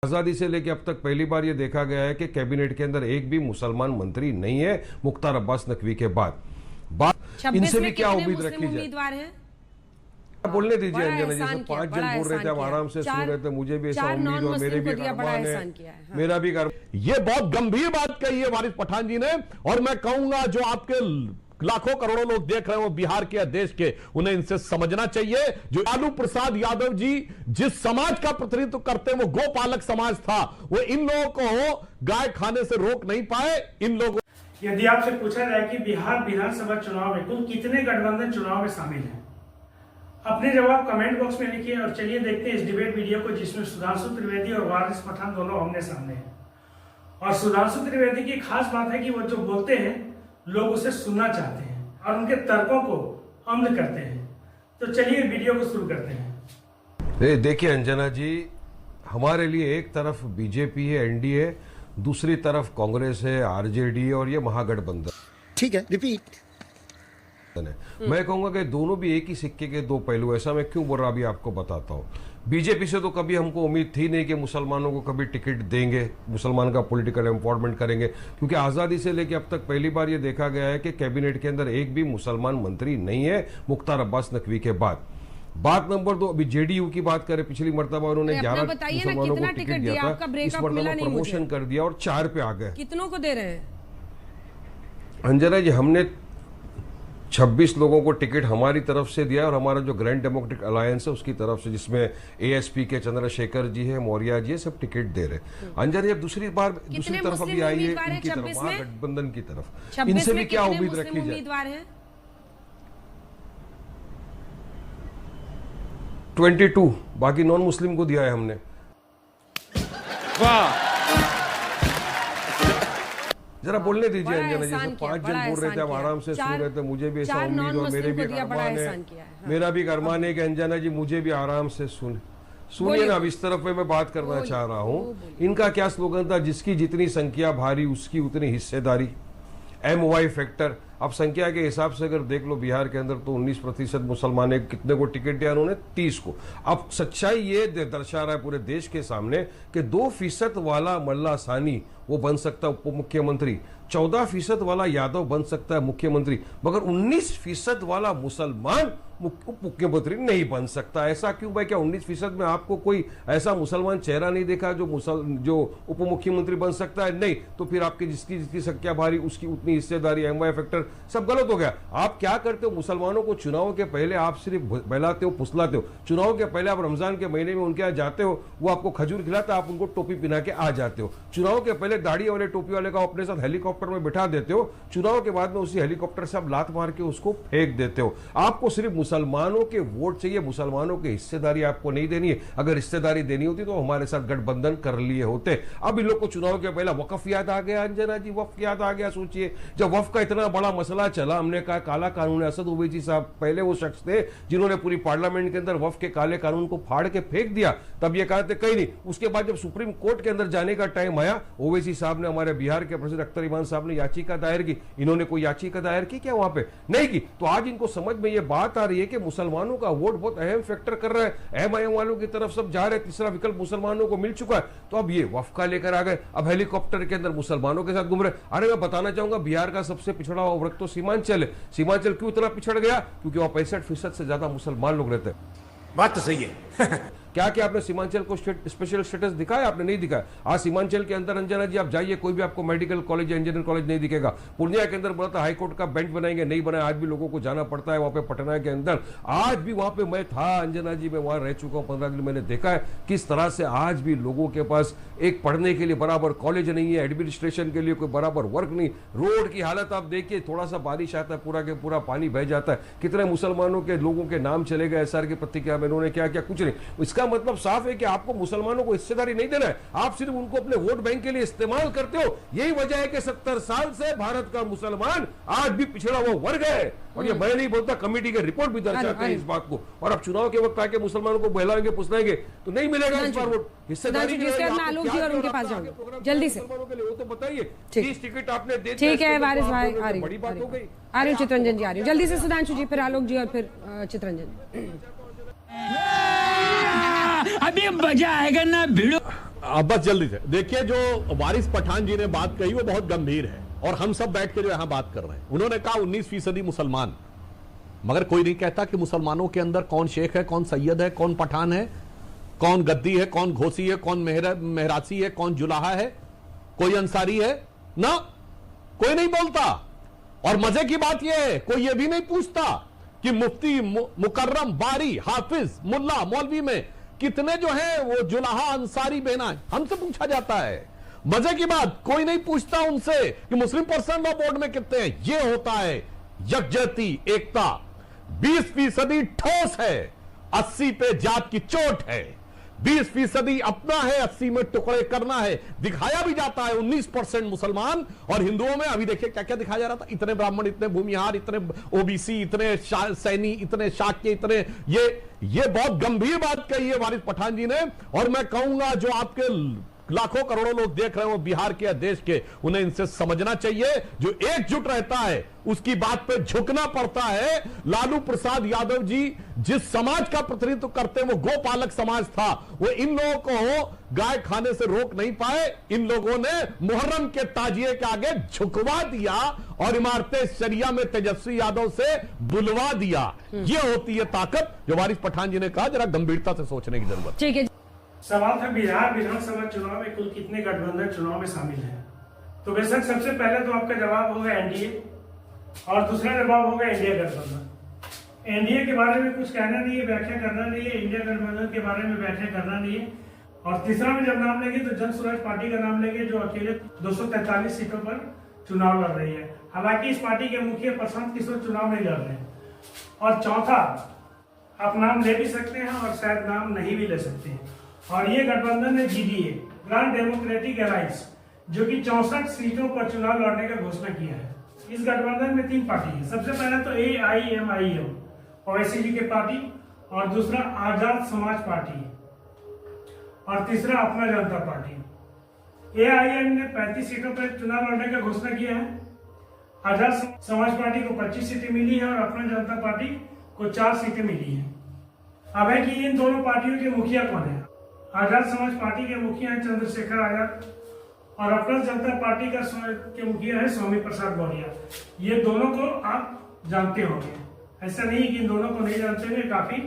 आजादी से लेकर अब तक पहली बार यह देखा गया है कि कैबिनेट के अंदर एक भी मुसलमान मंत्री नहीं है मुख्तार अब्बास नकवी के बाद। इनसे भी क्या उम्मीद रखी जाए? बोलने दीजिए अंजना जी, सब 5 जन बोल रहे थे, आप आराम से सुन रहे थे। मुझे भी ऐसा उम्मीद और मेरे भी अरमान है, मेरा भी ये बहुत गंभीर बात कही है वारिस पठान जी ने। और मैं कहूंगा जो आपके लाखों करोड़ों लोग देख रहे हैं वो बिहार के देश के, उन्हें इनसे समझना चाहिए। जो लालू प्रसाद यादव जी जिस समाज का प्रतिनिधित्व करते हैं वो गोपालक समाज था, वो इन लोगों को गाय खाने से रोक नहीं पाए। इन लोगों यदि आपसे पूछा जाए कि बिहार विधानसभा चुनाव में कुल कितने गठबंधन चुनाव में शामिल हैं, अपने जवाब कमेंट बॉक्स में लिखिए। और चलिए देखते हैं इस डिबेट वीडियो को, जिसमें सुधांशु त्रिवेदी और वारिस पठान दोनों आमने सामने हैं। और सुधांशु त्रिवेदी की खास बात है कि वो जो बोलते हैं लोग उसे सुनना चाहते हैं और उनके तर्कों को अम्ल करते हैं। तो चलिए वीडियो को शुरू करते हैं। देखिए अंजना जी, हमारे लिए एक तरफ बीजेपी है, एनडीए, दूसरी तरफ कांग्रेस है, आरजेडी, और ये महागठबंधन। ठीक है, रिपीट। मैं कहूंगा कि दोनों भी एक ही सिक्के के दो पहलू। ऐसा मैं क्यों बोल रहा, अभी आपको बताता हूँ। बीजेपी से तो कभी हमको उम्मीद थी नहीं कि मुसलमानों को कभी टिकट देंगे, मुसलमान का पॉलिटिकल एम्पावरमेंट करेंगे, क्योंकि आज़ादी से लेकर अब तक पहली बार ये देखा गया है कि कैबिनेट के अंदर एक भी मुसलमान मंत्री नहीं है मुख्तार अब्बास नकवी के बाद। बात नंबर 2, अभी जेडीयू की बात करें, पिछली मर्तबा उन्होंने 11 मुसलमानों को टिकट दिया था, इस मर्तबा प्रमोशन कर दिया और 4 पे आ गए। कितनों को दे रहे हैं अंजना जी? हमने 26 लोगों को टिकट हमारी तरफ से दिया और हमारा जो ग्रैंड डेमोक्रेटिक अलायंस है उसकी तरफ से, जिसमें एएसपी के चंद्रशेखर जी है, मौर्य जी है, सब टिकट दे रहे। अंजना जी, अब दूसरी तरफ अभी आई है इनकी तरफ, महागठबंधन की तरफ। इनसे भी क्या उम्मीद रखी जाए? 22, बाकी नॉन मुस्लिम को दिया है हमने। वाह, जरा बोलने दीजिए अंजना जी, सब 5 जन बोल रहे थे, आप आराम से सुन रहे थे। मुझे भी ऐसा उम्मीद और मेरे भी अरमान है, मेरा भी अरमान है कि अंजना जी मुझे भी आराम से सुनिए ना। अब इस तरफ पे मैं बात करना चाह रहा हूँ। इनका क्या स्लोगन था? जिसकी जितनी संख्या भारी उसकी उतनी हिस्सेदारी, MY फैक्टर। अब संख्या के हिसाब से अगर देख लो, बिहार के अंदर तो 19% मुसलमान है। कितने को टिकट दिया उन्होंने? 30 को। अब सच्चाई ये दर्शा रहा है पूरे देश के सामने कि 2% वाला मल्ला सानी वो बन सकता है उप मुख्यमंत्री, 14% वाला यादव बन सकता है मुख्यमंत्री, मगर 19% वाला मुसलमान उप मुख्यमंत्री नहीं बन सकता। ऐसा क्यों भाई? क्या 19% में आपको कोई ऐसा मुसलमान चेहरा नहीं देखा जो उप मुख्यमंत्री बन सकता है? नहीं, तो फिर आपकी जिसकी संख्या भारी उसकी उतनी हिस्सेदारी, MY फैक्टर, सब गलत हो गया। आप क्या करते हो? मुसलमानों को चुनाव के पहले आप सिर्फ बहलाते हो, फुसलाते हो। चुनाव के पहले आप रमजान के महीने में उनके यहाँ जाते हो, वो आपको खजूर खिलाता, आप उनको टोपी पहना के आ जाते हो। चुनाव के पहले दाढ़ी वाले टोपी वाले का अपने साथ हेलीकॉप्टर में बिठा देते हो, चुनाव के बाद में उसी हेलीकॉप्टर से आप लात मार के उसको फेंक देते हो। आपको सिर्फ मुसलमानों के वोट चाहिए, मुसलमानों की हिस्सेदारी आपको नहीं देनी है। अगर हिस्सेदारी देनी होती तो हमारे साथ गठबंधन कर लिए होते। अब इन लोग को चुनाव के पहले वक्फ याद आ गया अंजना जी, वक्फ याद आ गया। सोचिए, जब वक्फ का इतना बड़ा मसला चला, हमने कहा काला कानून है। असद ओवैसी साहब पहले वो शख्स थे जिन्होंने पूरी पार्लियामेंट के अंदर वक्फ के काले कानून को फाड़ के फेंक दिया। तब ये कहते कहीं नहीं। उसके बाद जब सुप्रीम कोर्ट के अंदर जाने का टाइम आया, ओवैसी साहब ने, हमारे बिहार के प्रेसिडेंट अख्तर इमान साहब ने याचिका दायर की। इन्होंने कोई याचिका दायर की क्या? वहां पे नहीं की। तो आज इनको समझ में ये बात आ रही है कि मुसलमानों का वोट बहुत अहम फैक्टर कर रहा है। MIM वालों की तरफ सब जा रहे हैं, तीसरा विकल्प मुसलमानों को मिल चुका है। तो अब ये वक्फ का लेकर आ गए, अब हेलीकॉप्टर के अंदर मुसलमानों के साथ घूम रहे। अरे मैं बताना चाहूंगा, बिहार का सबसे पिछड़ा हुआ वर्ग तो सीमांचल है। सीमांचल क्यों इतना पिछड़ गया? क्योंकि वहां 65% से ज्यादा मुसलमान लोग रहते हैं। बात तो सही है। क्या आपने सीमांचल को स्पेशल स्टेटस दिखाया? आपने नहीं दिखाया। आज सीमांचल के अंदर अंजना जी आप जाइए, कोई भी आपको मेडिकल कॉलेज या इंजीनियरिंग कॉलेज नहीं दिखेगा। पूर्णिया के अंदर बोला था हाईकोर्ट का बेंच बनाएंगे, नहीं बनाया। आज भी लोगों को जाना पड़ता है वहां पे। पटना के अंदर आज भी, वहां पे मैं था अंजना जी, मैं वहां रह चुका हूं 15 दिन। मैंने देखा है किस तरह से आज भी लोगों के पास एक पढ़ने के लिए बराबर कॉलेज नहीं है, एडमिनिस्ट्रेशन के लिए कोई बराबर वर्क नहीं। रोड की हालत आप देखिए, थोड़ा सा बारिश आता है पूरा के पूरा पानी बह जाता है। कितने मुसलमानों के लोगों के नाम चले गए SR की प्रतिक्रिया में, उन्होंने क्या किया? कुछ नहीं। इसका मतलब साफ है कि आपको मुसलमानों को हिस्सेदारी नहीं देना है, आप सिर्फ उनको अपने वोट बैंक के लिए इस्तेमाल करते हो। यही वजह है कि 70 साल से भारत का मुसलमान आज भी पिछड़ा हुआ वर्ग है। और ये मैं नहीं बोलता, कमेटी के रिपोर्ट भी दर्शाते हैं इस बात को। और अब चुनाव के वक्त आके मुसलमानों को बहलाएंगे, फुसलाएंगे तो नहीं मिलेगा इस बार वोट। हिस्सेदारी उनके पास जाऊंगे जल्दी से, वो तो बताइए। 30 टिकट आपने दे, ठीक है वारिस भाई, बड़ी बात हो गई। आ रही हूँ चित्रंजन जी, आ रही हूँ जल्दी से। सुधांशु जी, फिर आलोक जी, और फिर चित्रंजन। अभी मजा आएगा ना भिड़ो। बस जल्दी से देखिए, जो वारिस पठान जी ने बात कही वो बहुत गंभीर है और हम सब बैठ के जो यहां बात कर रहे हैं। उन्होंने कहा 19% मुसलमान, मगर कोई नहीं कहता कि मुसलमानों के अंदर कौन शेख है, कौन सैयद है, कौन पठान है, कौन गद्दी है, कौन घोसी है, कौन मेहरासी है, कौन जुलाहा है, कोई अंसारी है ना, कोई नहीं बोलता। और मजे की बात यह है, कोई यह भी नहीं पूछता कि मुफ्ती, मुकर्रम, बारी, हाफिज, मुल्ला, मौलवी में कितने जो है वो जुलाहा अंसारी बहना है, हमसे पूछा जाता है। मजे की बात, कोई नहीं पूछता उनसे कि मुस्लिम पर्सनल लॉ बोर्ड में कितने हैं। ये होता है यकजहती, एकता। 20% ठोस है, 80 पे जात की चोट है। 20% अपना है, 80 में टुकड़े करना है। दिखाया भी जाता है 19% मुसलमान और हिंदुओं में। अभी देखिए क्या क्या दिखाया जा रहा था, इतने ब्राह्मण, इतने भूमिहार, इतने ओबीसी, इतने सैनी, इतने शाक्य, इतने ये बहुत गंभीर बात कही है वारिस पठान जी ने। और मैं कहूंगा जो आपके लाखों करोड़ों लोग देख रहे हो बिहार के, देश के, उन्हें इनसे समझना चाहिए। जो एकजुट रहता है उसकी बात पे झुकना पड़ता है। लालू प्रसाद यादव जी जिस समाज का प्रतिनिधित्व करते हैं वो गोपालक समाज था। वो इन लोगों को गाय खाने से रोक नहीं पाए। इन लोगों ने मुहर्रम के ताजिए के आगे झुकवा दिया और इमारतें शरिया में तेजस्वी यादव से बुलवा दिया। ये होती है ताकत जो वारिस पठान जी ने कहा। जरा गंभीरता से सोचने की जरूरत। ठीक है। सवाल था बिहार विधानसभा चुनाव में कुल कितने गठबंधन चुनाव में शामिल हैं। तो बेशक सबसे पहले तो आपका जवाब होगा एनडीए और दूसरा जवाब होगा इंडिया गठबंधन। एनडीए के बारे में कुछ कहना नहीं है, व्याख्या करना नहीं है। इंडिया गठबंधन के बारे में व्याख्या करना नहीं है। और तीसरा में जब नाम लेंगे तो जन स्वराज पार्टी का नाम लेंगे जो अकेले 243 सीटों पर चुनाव लड़ रही है। हालांकि इस पार्टी के मुखिया प्रशांत किशोर चुनाव नहीं लड़ रहे हैं। और चौथा, आप नाम ले भी सकते हैं और शायद नाम नहीं भी ले सकते हैं। और ये गठबंधन है जीडीए, ग्रांड डेमोक्रेटिक अलायंस, जो कि 64 सीटों पर चुनाव लड़ने का घोषणा किया है। इस गठबंधन में 3 पार्टी है। सबसे पहले तो AIMIM ओवैसी जी के पार्टी, और दूसरा आजाद समाज पार्टी, और तीसरा अपना जनता पार्टी। AIM ने 35 सीटों पर चुनाव लड़ने का घोषणा किया है। आजाद समाज पार्टी को 25 सीटें मिली है और अपना जनता पार्टी को 4 सीटें मिली है। अब है कि इन दोनों पार्टियों के मुखिया कौन है। आजाद समाज पार्टी के मुखिया हैं चंद्रशेखर आजाद और अपना जनता पार्टी के मुखिया है स्वामी प्रसाद मौर्य। ये दोनों को आप जानते होंगे, ऐसा नहीं कि इन दोनों को नहीं जानते होंगे। काफी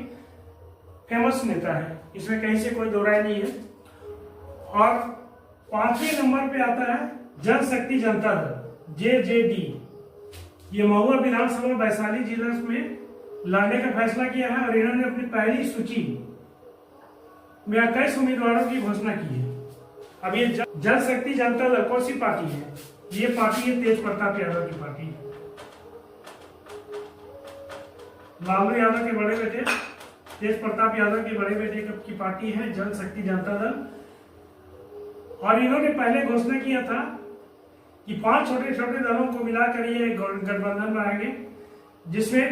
फेमस नेता है, इसमें कहीं से कोई दो राय नहीं है। और 5वें नंबर पे आता है जनशक्ति जनता दल, JJD। ये महुआ विधानसभा वैशाली जिला में लड़ने का फैसला किया है और इन्होंने अपनी पहली सूची में 21 उम्मीदवारों की घोषणा की है। अब ये जन शक्ति जनता दल कौन सी पार्टी है? ये पार्टी है तेज प्रताप यादव की पार्टी। लालू यादव के बड़े बेटे तेज प्रताप यादव के बड़े बेटे की पार्टी है जन शक्ति जनता दल। और इन्होंने पहले घोषणा किया था कि 5 छोटे छोटे दलों को मिलाकर ये गठबंधन बनाएंगे, जिसमें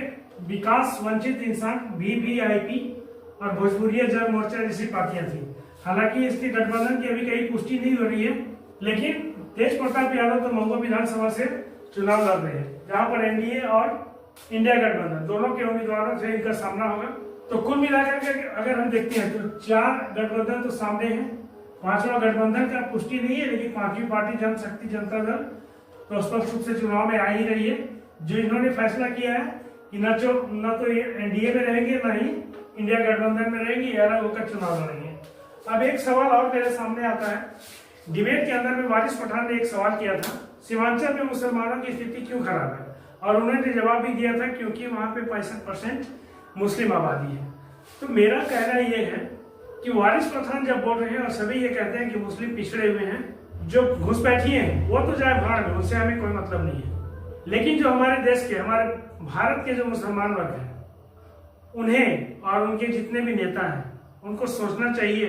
विकास वंचित इंसान VVIP और भोजपुरिया जन मोर्चा जैसी पार्टियां थी। हालांकि इसकी गठबंधन की अभी कहीं पुष्टि नहीं हो रही है, लेकिन तेज प्रताप यादव तो महुआ विधानसभा से चुनाव लड़ रहे हैं, जहां पर एनडीए और इंडिया गठबंधन दोनों के उम्मीदवारों से इनका सामना होगा। तो कुल मिलाकर के अगर हम देखते हैं तो 4 गठबंधन तो सामने हैं। 5वां गठबंधन का पुष्टि नहीं है, लेकिन 5वीं पार्टी जनशक्ति जनता दल तो स्पष्ट रूप से चुनाव में आ ही रही है। जो इन्होंने फैसला किया है कि न तो ये एनडीए में रहेंगे, न ही इंडिया गठबंधन में रहेंगी, अलग होकर चुनाव लड़ेंगे। अब एक सवाल और मेरे सामने आता है। डिबेट के अंदर में वारिस पठान ने एक सवाल किया था, सीमांचल में मुसलमानों की स्थिति क्यों खराब है, और उन्होंने जवाब भी दिया था क्योंकि वहां पे 65% मुस्लिम आबादी है। तो मेरा कहना यह है कि वारिस पठान जब बोल रहे हैं और सभी ये कहते हैं कि मुस्लिम पिछड़े हुए हैं, जो घुसपैठी हैं वो तो जाए भाड़ में, उससे हमें कोई मतलब नहीं है। लेकिन जो हमारे देश के, हमारे भारत के जो मुसलमान वर्ग हैं, उन्हें और उनके जितने भी नेता हैं उनको सोचना चाहिए,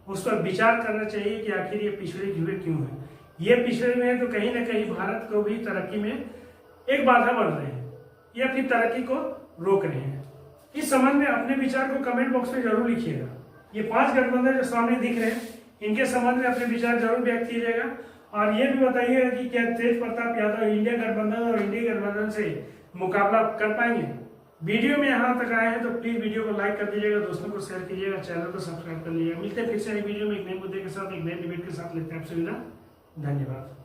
उस पर विचार करना चाहिए कि आखिर ये पिछड़े हुए क्यों हैं। ये पिछड़े हुए हैं तो कहीं ना कहीं भारत को भी तरक्की में एक बाधा बन रहे हैं या फिर तरक्की को रोक रहे हैं। इस संबंध में अपने विचार को कमेंट बॉक्स में जरूर लिखिएगा। ये 5 गठबंधन जो सामने दिख रहे हैं, इनके संबंध में अपने विचार जरूर व्यक्त कीजिएगा। और ये भी बताइएगा कि क्या तेज प्रताप यादव इंडिया गठबंधन और इंडिया गठबंधन से मुकाबला कर पाएंगे। वीडियो में यहाँ तक आए हैं तो प्लीज वीडियो को लाइक कर दीजिएगा, दोस्तों को शेयर कीजिएगा, चैनल को सब्सक्राइब कर लीजिएगा। मिलते हैं फिर से नई वीडियो में एक नए मुद्दे के साथ, एक नए डिबेट के साथ। लेते हैं आपसे विदा। धन्यवाद।